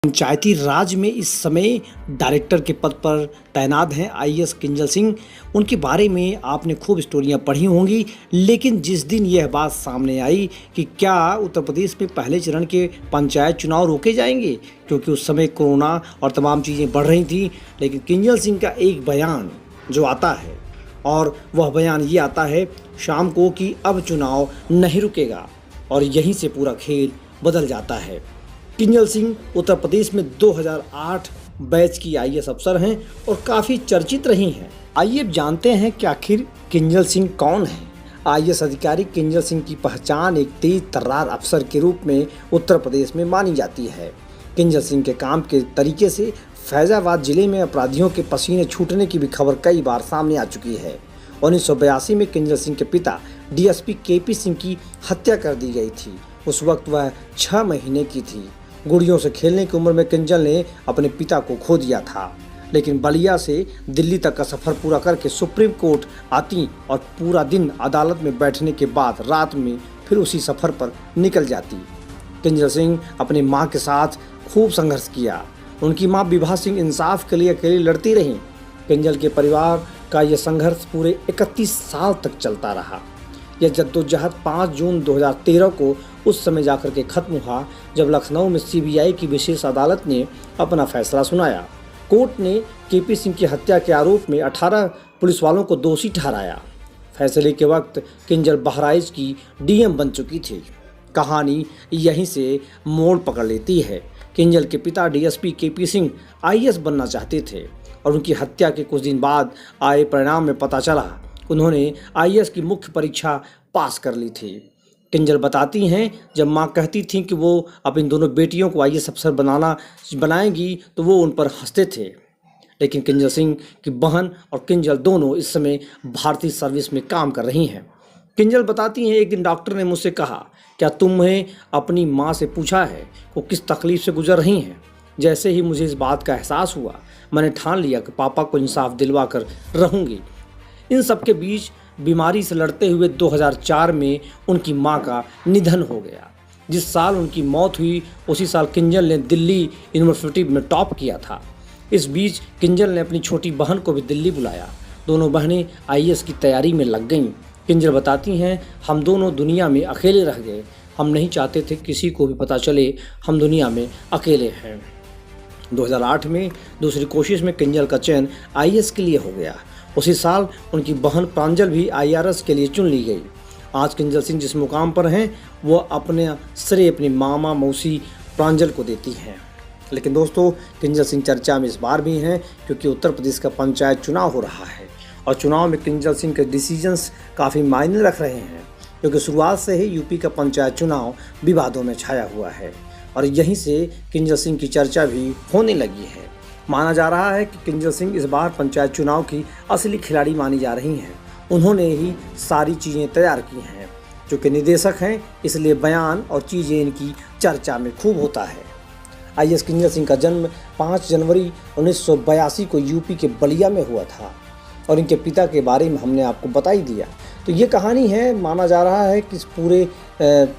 पंचायती राज में इस समय डायरेक्टर के पद पर तैनात हैं आईएएस किंजल सिंह। उनके बारे में आपने खूब स्टोरियां पढ़ी होंगी, लेकिन जिस दिन यह बात सामने आई कि क्या उत्तर प्रदेश में पहले चरण के पंचायत चुनाव रोके जाएंगे, क्योंकि उस समय कोरोना और तमाम चीज़ें बढ़ रही थी, लेकिन किंजल सिंह का एक बयान जो आता है, और वह बयान ये आता है शाम को कि अब चुनाव नहीं रुकेगा, और यहीं से पूरा खेल बदल जाता है। किंजल सिंह उत्तर प्रदेश में 2008 बैच की आईएएस अफसर हैं और काफ़ी चर्चित रही हैं। आइए अब जानते हैं कि आखिर किंजल सिंह कौन है। आईएएस अधिकारी किंजल सिंह की पहचान एक तेज तर्रार अफसर के रूप में उत्तर प्रदेश में मानी जाती है। किंजल सिंह के काम के तरीके से फैजाबाद जिले में अपराधियों के पसीने छूटने की भी खबर कई बार सामने आ चुकी है। 1982 में किंजल सिंह के पिता डीएसपी केपी सिंह की हत्या कर दी गई थी। उस वक्त वह 6 महीने की थी। गुड़ियों से खेलने की उम्र में किंजल ने अपने पिता को खो दिया था, लेकिन बलिया से दिल्ली तक का सफ़र पूरा करके सुप्रीम कोर्ट आती और पूरा दिन अदालत में बैठने के बाद रात में फिर उसी सफ़र पर निकल जाती। किंजल सिंह अपनी मां के साथ खूब संघर्ष किया। उनकी मां विभा सिंह इंसाफ के लिए अकेली लड़ती रहीं। किंजल के परिवार का यह संघर्ष पूरे 31 साल तक चलता रहा। यह जद्दोजहद 5 जून 2013 को उस समय जाकर के खत्म हुआ जब लखनऊ में सीबीआई की विशेष अदालत ने अपना फैसला सुनाया। कोर्ट ने केपी सिंह की हत्या के आरोप में 18 पुलिस वालों को दोषी ठहराया। फैसले के वक्त किंजल बहराइच की डीएम बन चुकी थी। कहानी यहीं से मोड़ पकड़ लेती है। किंजल के पिता डीएसपी केपी सिंह आईएएस बनना चाहते थे और उनकी हत्या के कुछ दिन बाद आए परिणाम में पता चला उन्होंने आईएएस की मुख्य परीक्षा पास कर ली थी। किंजल बताती हैं, जब मां कहती थी कि वो अपनी दोनों बेटियों को आईएएस अफसर बनाएंगी तो वो उन पर हंसते थे, लेकिन किंजल सिंह की बहन और किंजल दोनों इस समय भारतीय सर्विस में काम कर रही हैं। किंजल बताती हैं, एक दिन डॉक्टर ने मुझसे कहा, क्या तुम्हें अपनी माँ से पूछा है वो किस तकलीफ से गुजर रही हैं? जैसे ही मुझे इस बात का एहसास हुआ, मैंने ठान लिया कि पापा को इंसाफ दिलवा कर रहूँगी। इन सब के बीच बीमारी से लड़ते हुए 2004 में उनकी मां का निधन हो गया। जिस साल उनकी मौत हुई उसी साल किंजल ने दिल्ली यूनिवर्सिटी में टॉप किया था। इस बीच किंजल ने अपनी छोटी बहन को भी दिल्ली बुलाया। दोनों बहनें आईएएस की तैयारी में लग गईं। किंजल बताती हैं, हम दोनों दुनिया में अकेले रह गए। हम नहीं चाहते थे किसी को भी पता चले हम दुनिया में अकेले हैं। 2008 में दूसरी कोशिश में किंजल का चयन आईएएस के लिए हो गया। उसी साल उनकी बहन प्रांजल भी आईआरएस के लिए चुन ली गई। आज किंजल सिंह जिस मुकाम पर हैं वो अपने श्रेय अपनी मामा मौसी प्रांजल को देती हैं। लेकिन दोस्तों, किंजल सिंह चर्चा में इस बार भी हैं क्योंकि उत्तर प्रदेश का पंचायत चुनाव हो रहा है और चुनाव में किंजल सिंह के डिसीजंस काफ़ी मायने रख रहे हैं, क्योंकि शुरुआत से ही यूपी का पंचायत चुनाव विवादों में छाया हुआ है और यहीं से किंजल सिंह की चर्चा भी होने लगी है। माना जा रहा है कि किंजल सिंह इस बार पंचायत चुनाव की असली खिलाड़ी मानी जा रही हैं। उन्होंने ही सारी चीज़ें तैयार की हैं। चूँकि निदेशक हैं, इसलिए बयान और चीज़ें इनकी चर्चा में खूब होता है। आईएएस किंजल सिंह का जन्म 5 जनवरी 1982 को यूपी के बलिया में हुआ था और इनके पिता के बारे में हमने आपको बता ही दिया। तो ये कहानी है। माना जा रहा है कि इस पूरे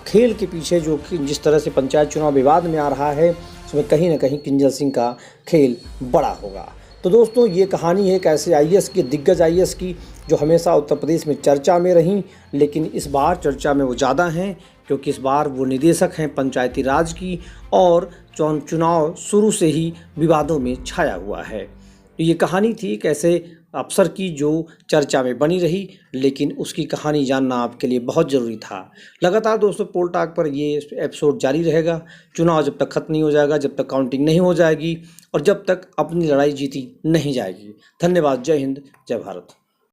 खेल के पीछे जो कि जिस तरह से पंचायत चुनाव विवाद में आ रहा है, उसमें कहीं ना कहीं किंजल सिंह का खेल बड़ा होगा। तो दोस्तों, ये कहानी है एक ऐसे आईएएस की, दिग्गज आईएएस की, जो हमेशा उत्तर प्रदेश में चर्चा में रहीं, लेकिन इस बार चर्चा में वो ज़्यादा हैं क्योंकि इस बार वो निदेशक हैं पंचायती राज की और चुनाव शुरू से ही विवादों में छाया हुआ है। तो ये कहानी थी एक ऐसे अफसर की जो चर्चा में बनी रही, लेकिन उसकी कहानी जानना आपके लिए बहुत ज़रूरी था। लगातार दोस्तों पोल टॉक पर ये एपिसोड जारी रहेगा। चुनाव जब तक खत्म नहीं हो जाएगा, जब तक काउंटिंग नहीं हो जाएगी और जब तक अपनी लड़ाई जीती नहीं जाएगी। धन्यवाद। जय हिंद, जय भारत।